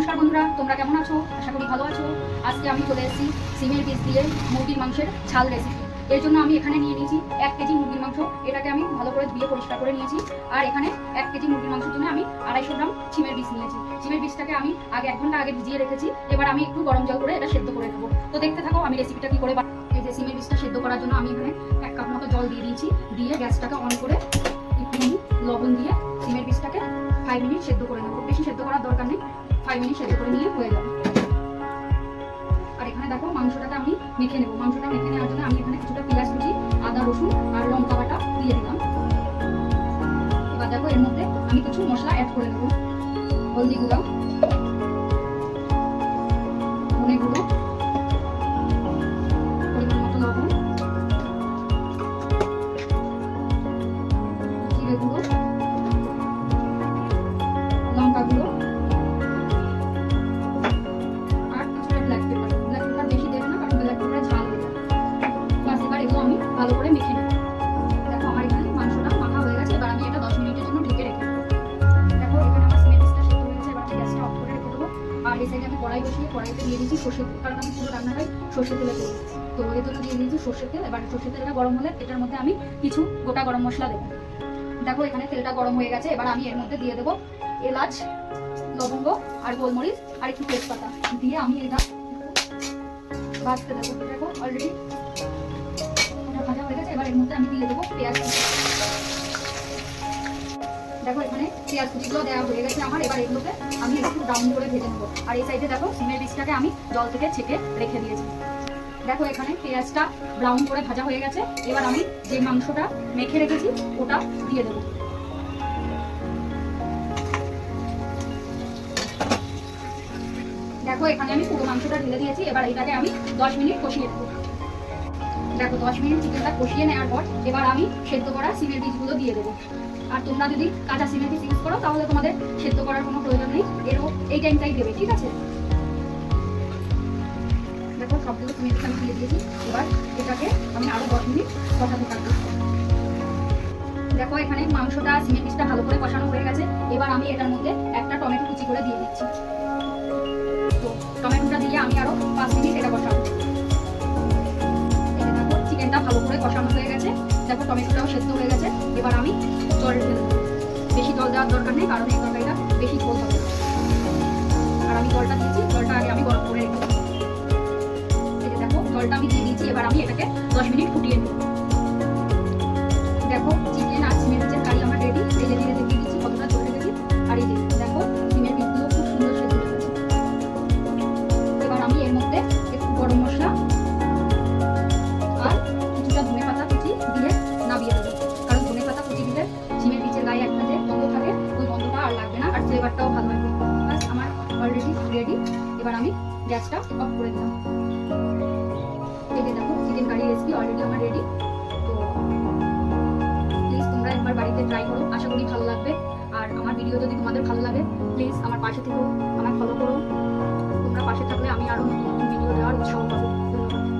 নমস্কার বন্ধুরা, তোমরা কেমন আছো? আশা করি ভালো আছো। আজকে আমি চলে এসেছি সিমের বীজ দিয়ে মুরগির মাংসের ঝাল রেসিপি। এর জন্য আমি এখানে নিয়ে নিয়েছি 1 কেজি মুরগির মাংস। এটাকে আমি ভালো করে ধুয়ে পরিষ্কার করে নিয়েছি। আর এখানে 1 কেজি মুরগির মাংসের জন্য আমি 250 গ্রাম সিমের বীজ নিয়েছি। সিমের বীজটাকে আমি 1 ঘন্টা আগে ভিজিয়ে রেখেছি। এবার আমি একটু গরম জল করে এটা সেদ্ধ করে নেবো। তো দেখতে থাকো আমি রেসিপিটা কি করে। এই যে সিমের বীজটা সেদ্ধ করার জন্য আমি এখানে 1 কাপ মতো জল দিয়ে দিয়েছি। দিয়ে গ্যাসটাকে অন করে একটু লবণ দিয়ে সিমের বীজটাকে 5 মিনিট সেদ্ধ করে নেবো। বেশি সেদ্ধ করার দরকার নেই, 5 মিনিট সেদ্ধ করে নিয়ে হয়ে যাবে। আর এখানে দেখো মাংসটাকে আমি মেখে নেবো। মাংসটা মেখে নেওয়ার জন্য আমি এখানে কিছুটা পেঁয়াজ কুচি, আদা রসুন আর লঙ্কা বাটা দিয়ে দিলাম। এবার দেখো এর মধ্যে আমি কিছু মশলা অ্যাড করে নেবো। হলদি গুঁড়ো, ধনে গুঁড়ো, পরিমাণ মতো লবণ, জিরে গুঁড়ো, লঙ্কা গুঁড়ো আর কিছুটা ব্ল্যাক পেপার। ব্ল্যাক পেপার বেশি দেবো না, কারণ ব্ল্যাক পেপারে ঝাল হয়ে যায়। বাস এবার এগুলো আমি ভালো করে মেখে নেব। দেখো আমার এখানে মাংসটা মাখা হয়ে গেছে। এবার আমি এটা 10 মিনিটের জন্য ঢেকে রেখে দেবো। দেখো এখানে আমার সিমের বীজটা সেদ্ধ হয়ে গেছে। এবার আমি গ্যাসটা অফ করে রেখে দেবো। আর এই সাইডে আমি কড়াই বসিয়ে কড়াইতে দিয়ে দিয়েছি সর্ষের তেল, কারণ আমি পুরো রান্নাটাই সর্ষের তেলে করি। তো এর জন্য দিয়ে দিয়েছি সর্ষের তেল। এবার সর্ষের তেলটা গরম হলে এটার মধ্যে আমি কিছু গোটা গরম মশলা দেবো। দেখো এখানে তেলটা গরম হয়ে গেছে। এবার আমি এর মধ্যে দিয়ে দেবো এলাচ, লবঙ্গ আর গোলমরিচ আর একটু তেজপাতা দিয়ে আমি এটা ভাজতে দেবো। দেখো অলরেডি এটা ভাজা হয়ে গেছে। এবার এর মধ্যে আমি দিয়ে দেবো পেঁয়াজ কুচি। দেখো এখানে পেঁয়াজ কুচিগুলো দেওয়া হয়ে গেছে আমার। এবার এগুলোকে আমি একটু ব্রাউন করে ভেজে নেবো। আর এই সাইডে দেখো সিমের বীজটাকে আমি জল থেকে ছেঁকে রেখে দিয়েছি। দেখো এখানে পেঁয়াজটা ব্রাউন করে ভাজা হয়ে গেছে। এবার আমি যে মাংসটা মেখে রেখেছি ওটা দিয়ে দেবো। দেখো এখানে আমি পুরো মাংসটা ঢেলে দিয়েছি। এবার এটাকে আমি 10 মিনিট কষিয়ে নেবো। দেখো 10 মিনিট চিকেনটা কষিয়ে নেওয়ার পর এবার আমি সেদ্ধ করা সিমের বীজগুলো দিয়ে দেবো। আর তোমরা যদি কাঁচা সিমের বীজ ইউজ করো তাহলে তোমাদের সেদ্ধ করার কোনো প্রয়োজন নেই, এরও এই টাইমটাই দেবে, ঠিক আছে? দেখো সবগুলো সিমের বীজ আমি দিয়ে দিয়েছি। এবার এটাকে আমি আরো 10 মিনিট কষাতে থাকবো। দেখো এখানে মাংসটা সিমের বীজটা ভালো করে কষানো হয়ে গেছে। এবার আমি এটার মধ্যে একটা টমেটো কুচি করে দিয়ে দিচ্ছি। তো টমেটোটা দিয়ে আমি আরো 5 মিনিট এটা কষাবো। দেখো চিকেনটা ভালো করে কষানো হয়ে গেছে। দেখো টমেটোটাও সেদ্ধ হয়ে গেছে। এবার আমি জল ঢেলে দেবো। বেশি জল দেওয়ার দরকার নেই, কারণ এই তরকারিটা বেশি ঝোল হবে। আর আমি জলটা দিয়েছি, জলটা আগে আমি গরম করে রেখে দেবো। দেখো জলটা আমি দিয়ে দিয়েছি। এবার আমি এটাকে 10 মিনিট ফুটিয়ে নেব। দেখো চিকেন আর সিমের বীজের কারি আমার রেডি। এই যে দিয়ে দেখিয়ে দিচ্ছি কতটা জল রেখেছি। আর এই যে দেখো সিমের বীজগুলো খুব সুন্দর সেদ্ধ হয়ে গেছে। এবার আমি এর মধ্যে একটু গরম মশলা আর কিছুটা ধনে পাতা কুচি দিয়ে নামিয়ে দেবো। কারণ ধনে পাতা কুচি দিলে সিমের বীজের গায়ে একটা যে গন্ধ থাকে, ওই গন্ধটা আর লাগবে না, আর ফ্লেভারটাও ভালো লাগবে। বাস আমার অলরেডি রেডি। এবার আমি গ্যাসটা অফ করে দিলাম। এই যে দেখো চিকেন কারি রেসিপি অলরেডি আমার রেডি। তো প্লিজ তোমরা একবার বাড়িতে ট্রাই করো, আশা করি ভালো লাগবে। আর আমার ভিডিও যদি তোমাদের ভালো লাগে প্লিজ আমার পাশে থেকো, আমার ফলো করো। তোমরা পাশে থাকলে আমি আরো নতুন নতুন ভিডিও দেওয়ার উৎসাহ পাবো। ধন্যবাদ।